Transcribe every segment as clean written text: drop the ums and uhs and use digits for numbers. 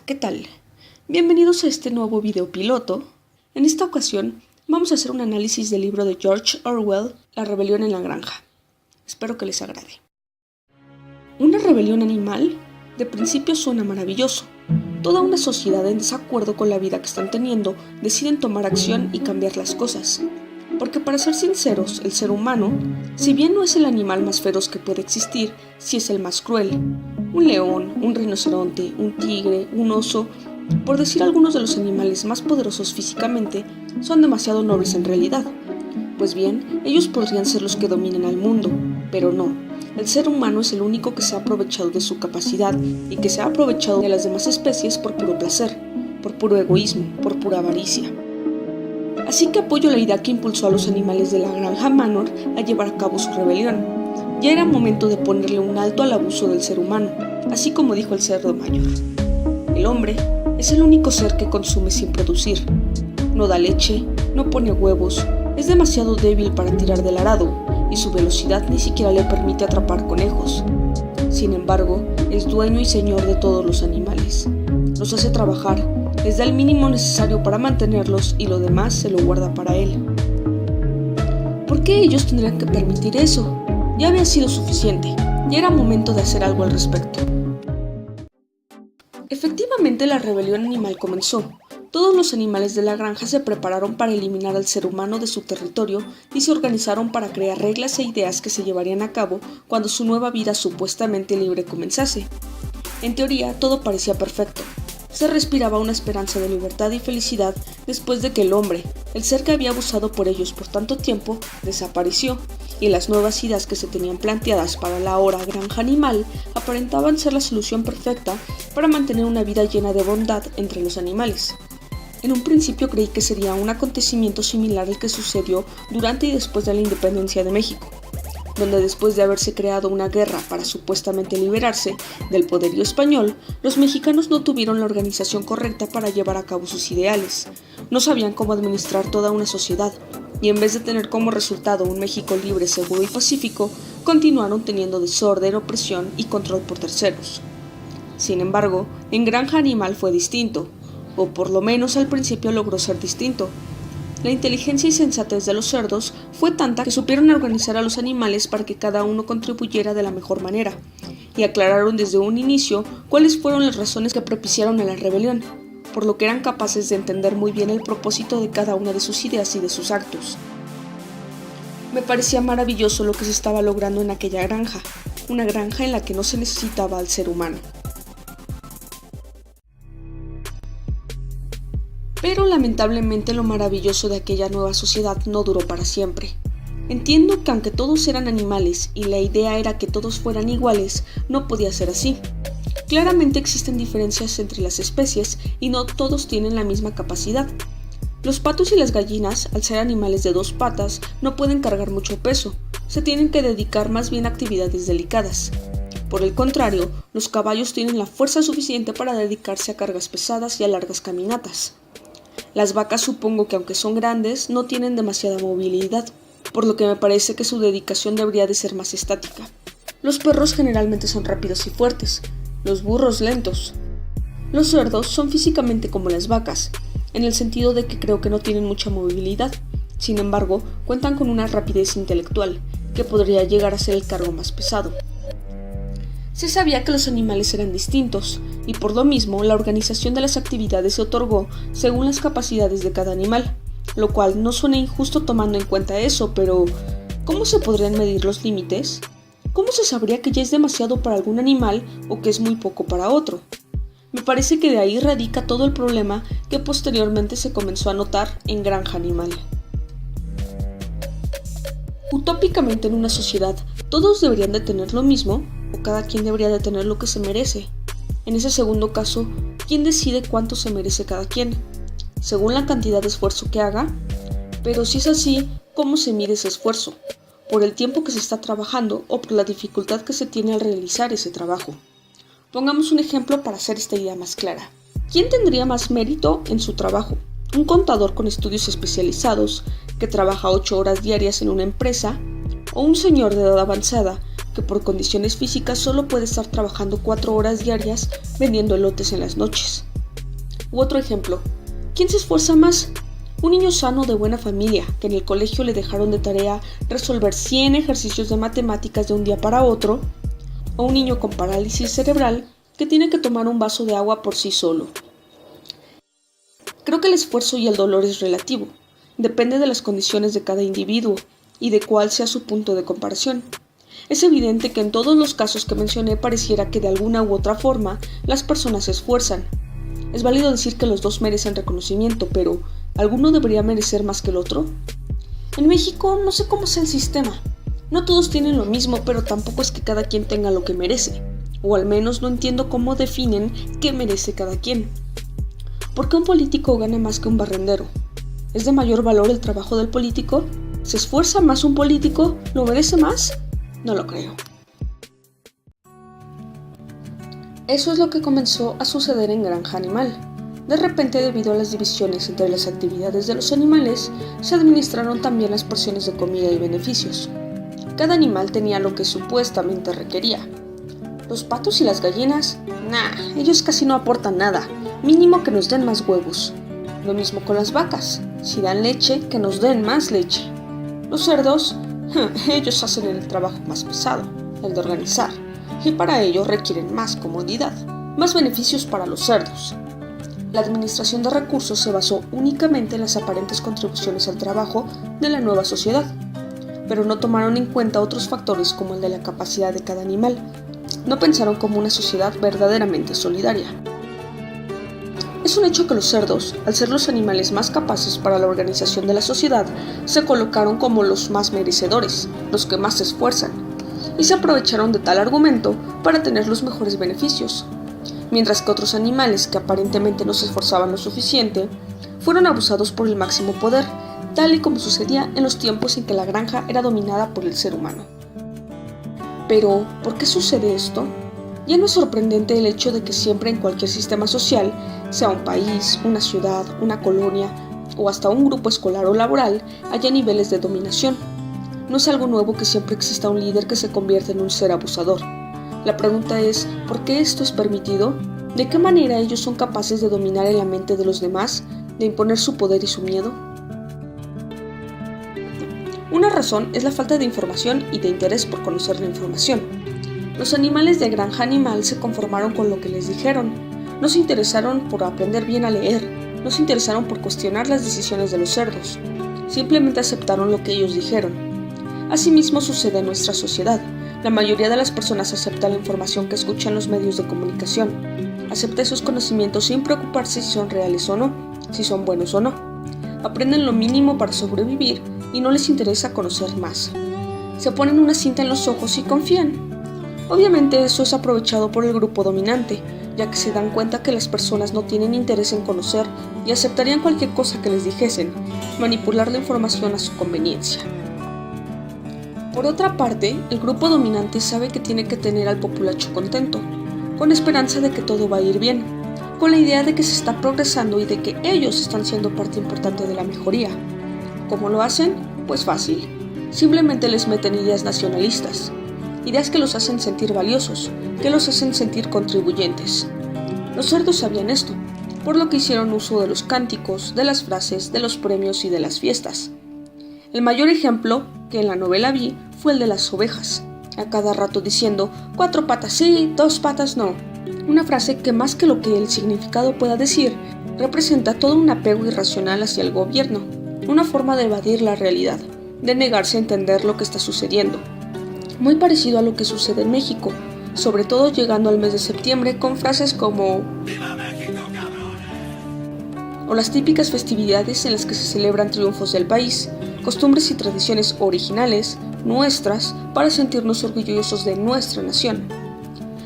¿qué tal? Bienvenidos a este nuevo video piloto. En esta ocasión vamos a hacer un análisis del libro de George Orwell, La rebelión en la granja. Espero que les agrade. ¿Una rebelión animal? De principio suena maravilloso. Toda una sociedad en desacuerdo con la vida que están teniendo deciden tomar acción y cambiar las cosas. Porque para ser sinceros, el ser humano, si bien no es el animal más feroz que puede existir, sí es el más cruel. Un león, un rinoceronte, un tigre, un oso, por decir algunos de los animales más poderosos físicamente, son demasiado nobles en realidad. Pues bien, ellos podrían ser los que dominen al mundo, pero no. El ser humano es el único que se ha aprovechado de su capacidad y que se ha aprovechado de las demás especies por puro placer, por puro egoísmo, por pura avaricia. Así que apoyo la idea que impulsó a los animales de la granja Manor a llevar a cabo su rebelión. Ya era momento de ponerle un alto al abuso del ser humano, así como dijo el cerdo mayor. El hombre es el único ser que consume sin producir. No da leche, no pone huevos, es demasiado débil para tirar del arado y su velocidad ni siquiera le permite atrapar conejos. Sin embargo, es dueño y señor de todos los animales. Los hace trabajar, les da el mínimo necesario para mantenerlos y lo demás se lo guarda para él. ¿Por qué ellos tendrían que permitir eso? Ya había sido suficiente, ya era momento de hacer algo al respecto. Efectivamente, la rebelión animal comenzó. Todos los animales de la granja se prepararon para eliminar al ser humano de su territorio y se organizaron para crear reglas e ideas que se llevarían a cabo cuando su nueva vida supuestamente libre comenzase. En teoría, todo parecía perfecto. Se respiraba una esperanza de libertad y felicidad después de que el hombre, el ser que había abusado por ellos por tanto tiempo, desapareció, y las nuevas ideas que se tenían planteadas para la ahora granja animal aparentaban ser la solución perfecta para mantener una vida llena de bondad entre los animales. En un principio creí que sería un acontecimiento similar al que sucedió durante y después de la independencia de México, donde después de haberse creado una guerra para supuestamente liberarse del poderío español, los mexicanos no tuvieron la organización correcta para llevar a cabo sus ideales. No sabían cómo administrar toda una sociedad, y en vez de tener como resultado un México libre, seguro y pacífico, continuaron teniendo desorden, opresión y control por terceros. Sin embargo, en Granja Animal fue distinto, o por lo menos al principio logró ser distinto. La inteligencia y sensatez de los cerdos fue tanta que supieron organizar a los animales para que cada uno contribuyera de la mejor manera, y aclararon desde un inicio cuáles fueron las razones que propiciaron a la rebelión, por lo que eran capaces de entender muy bien el propósito de cada una de sus ideas y de sus actos. Me parecía maravilloso lo que se estaba logrando en aquella granja, una granja en la que no se necesitaba al ser humano. Pero lamentablemente lo maravilloso de aquella nueva sociedad no duró para siempre. Entiendo que aunque todos eran animales y la idea era que todos fueran iguales, no podía ser así. Claramente existen diferencias entre las especies y no todos tienen la misma capacidad. Los patos y las gallinas, al ser animales de dos patas, no pueden cargar mucho peso, se tienen que dedicar más bien a actividades delicadas. Por el contrario, los caballos tienen la fuerza suficiente para dedicarse a cargas pesadas y a largas caminatas. Las vacas supongo que aunque son grandes, no tienen demasiada movilidad, por lo que me parece que su dedicación debería de ser más estática. Los perros generalmente son rápidos y fuertes, los burros lentos. Los cerdos son físicamente como las vacas, en el sentido de que creo que no tienen mucha movilidad, sin embargo, cuentan con una rapidez intelectual, que podría llegar a ser el cargo más pesado. Se sabía que los animales eran distintos, y por lo mismo la organización de las actividades se otorgó según las capacidades de cada animal, lo cual no suena injusto tomando en cuenta eso, pero ¿cómo se podrían medir los límites? ¿Cómo se sabría que ya es demasiado para algún animal o que es muy poco para otro? Me parece que de ahí radica todo el problema que posteriormente se comenzó a notar en Granja Animal. Utópicamente en una sociedad, ¿todos deberían de tener lo mismo o cada quien debería de tener lo que se merece? En ese segundo caso, ¿quién decide cuánto se merece cada quien? ¿Según la cantidad de esfuerzo que haga? Pero si es así, ¿cómo se mide ese esfuerzo? ¿Por el tiempo que se está trabajando o por la dificultad que se tiene al realizar ese trabajo? Pongamos un ejemplo para hacer esta idea más clara. ¿Quién tendría más mérito en su trabajo? ¿Un contador con estudios especializados que trabaja 8 horas diarias en una empresa? ¿O un señor de edad avanzada que por condiciones físicas solo puede estar trabajando 4 horas diarias vendiendo elotes en las noches? U otro ejemplo, ¿quién se esfuerza más? ¿Un niño sano de buena familia, que en el colegio le dejaron de tarea resolver 100 ejercicios de matemáticas de un día para otro? ¿O un niño con parálisis cerebral que tiene que tomar un vaso de agua por sí solo? Creo que el esfuerzo y el dolor es relativo, depende de las condiciones de cada individuo y de cuál sea su punto de comparación. Es evidente que en todos los casos que mencioné pareciera que de alguna u otra forma las personas se esfuerzan. Es válido decir que los dos merecen reconocimiento, pero ¿alguno debería merecer más que el otro? En México no sé cómo sea el sistema. No todos tienen lo mismo, pero tampoco es que cada quien tenga lo que merece. O al menos no entiendo cómo definen qué merece cada quien. ¿Por qué un político gana más que un barrendero? ¿Es de mayor valor el trabajo del político? ¿Se esfuerza más un político? ¿Lo merece más? No lo creo. Eso es lo que comenzó a suceder en Granja Animal. De repente, debido a las divisiones entre las actividades de los animales, se administraron también las porciones de comida y beneficios. Cada animal tenía lo que supuestamente requería. Los patos y las gallinas, ellos casi no aportan nada, mínimo que nos den más huevos. Lo mismo con las vacas, si dan leche, que nos den más leche. Los cerdos, ellos hacen el trabajo más pesado, el de organizar, y para ello requieren más comodidad, más beneficios para los cerdos. La administración de recursos se basó únicamente en las aparentes contribuciones al trabajo de la nueva sociedad, pero no tomaron en cuenta otros factores como el de la capacidad de cada animal. No pensaron como una sociedad verdaderamente solidaria. Es un hecho que los cerdos, al ser los animales más capaces para la organización de la sociedad, se colocaron como los más merecedores, los que más se esfuerzan, y se aprovecharon de tal argumento para tener los mejores beneficios, mientras que otros animales que aparentemente no se esforzaban lo suficiente, fueron abusados por el máximo poder, tal y como sucedía en los tiempos en que la granja era dominada por el ser humano. Pero, ¿por qué sucede esto? Ya no es sorprendente el hecho de que siempre en cualquier sistema social, sea un país, una ciudad, una colonia o hasta un grupo escolar o laboral, haya niveles de dominación. No es algo nuevo que siempre exista un líder que se convierte en un ser abusador. La pregunta es, ¿por qué esto es permitido? ¿De qué manera ellos son capaces de dominar en la mente de los demás, de imponer su poder y su miedo? Una razón es la falta de información y de interés por conocer la información. Los animales de Granja Animal se conformaron con lo que les dijeron. No se interesaron por aprender bien a leer, no se interesaron por cuestionar las decisiones de los cerdos. Simplemente aceptaron lo que ellos dijeron. Asimismo sucede en nuestra sociedad. La mayoría de las personas acepta la información que escucha en los medios de comunicación. Acepta esos conocimientos sin preocuparse si son reales o no, si son buenos o no. Aprenden lo mínimo para sobrevivir y no les interesa conocer más. Se ponen una cinta en los ojos y confían. Obviamente eso es aprovechado por el grupo dominante, ya que se dan cuenta que las personas no tienen interés en conocer y aceptarían cualquier cosa que les dijesen, manipular la información a su conveniencia. Por otra parte, el grupo dominante sabe que tiene que tener al populacho contento, con esperanza de que todo va a ir bien, con la idea de que se está progresando y de que ellos están siendo parte importante de la mejoría. ¿Cómo lo hacen? Pues fácil. Simplemente les meten ideas nacionalistas. Ideas que los hacen sentir valiosos, que los hacen sentir contribuyentes. Los cerdos sabían esto, por lo que hicieron uso de los cánticos, de las frases, de los premios y de las fiestas. El mayor ejemplo que en la novela vi fue el de las ovejas, a cada rato diciendo 4 patas sí, 2 patas no. Una frase que más que lo que el significado pueda decir, representa todo un apego irracional hacia el gobierno, una forma de evadir la realidad, de negarse a entender lo que está sucediendo. Muy parecido a lo que sucede en México, sobre todo llegando al mes de septiembre con frases como ¡Viva México, cabrones! O las típicas festividades en las que se celebran triunfos del país, costumbres y tradiciones originales, nuestras, para sentirnos orgullosos de nuestra nación.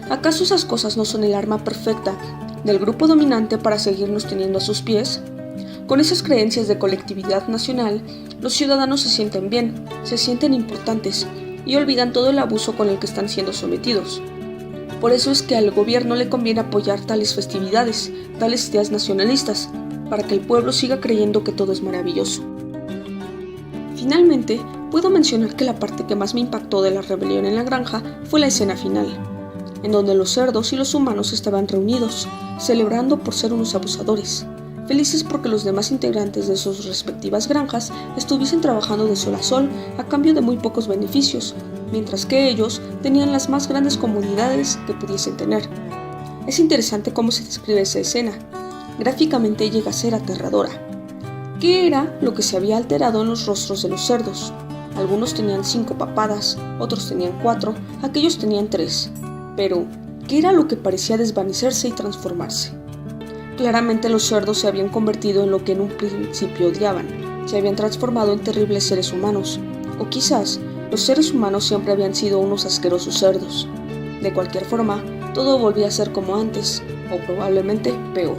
¿Acaso esas cosas no son el arma perfecta del grupo dominante para seguirnos teniendo a sus pies? Con esas creencias de colectividad nacional, los ciudadanos se sienten bien, se sienten importantes, y olvidan todo el abuso con el que están siendo sometidos. Por eso es que al gobierno le conviene apoyar tales festividades, tales ideas nacionalistas, para que el pueblo siga creyendo que todo es maravilloso. Finalmente, puedo mencionar que la parte que más me impactó de la rebelión en la granja fue la escena final. en donde los cerdos y los humanos estaban reunidos, celebrando por ser unos abusadores, felices porque los demás integrantes de sus respectivas granjas estuviesen trabajando de sol a sol a cambio de muy pocos beneficios, mientras que ellos tenían las más grandes comodidades que pudiesen tener. Es interesante cómo se describe esa escena. Gráficamente llega a ser aterradora. ¿Qué era lo que se había alterado en los rostros de los cerdos? Algunos tenían 5 papadas, otros tenían 4, aquellos tenían 3. Pero, ¿qué era lo que parecía desvanecerse y transformarse? Claramente los cerdos se habían convertido en lo que en un principio odiaban. Se habían transformado en terribles seres humanos. O quizás, los seres humanos siempre habían sido unos asquerosos cerdos. De cualquier forma, todo volvía a ser como antes, o probablemente peor.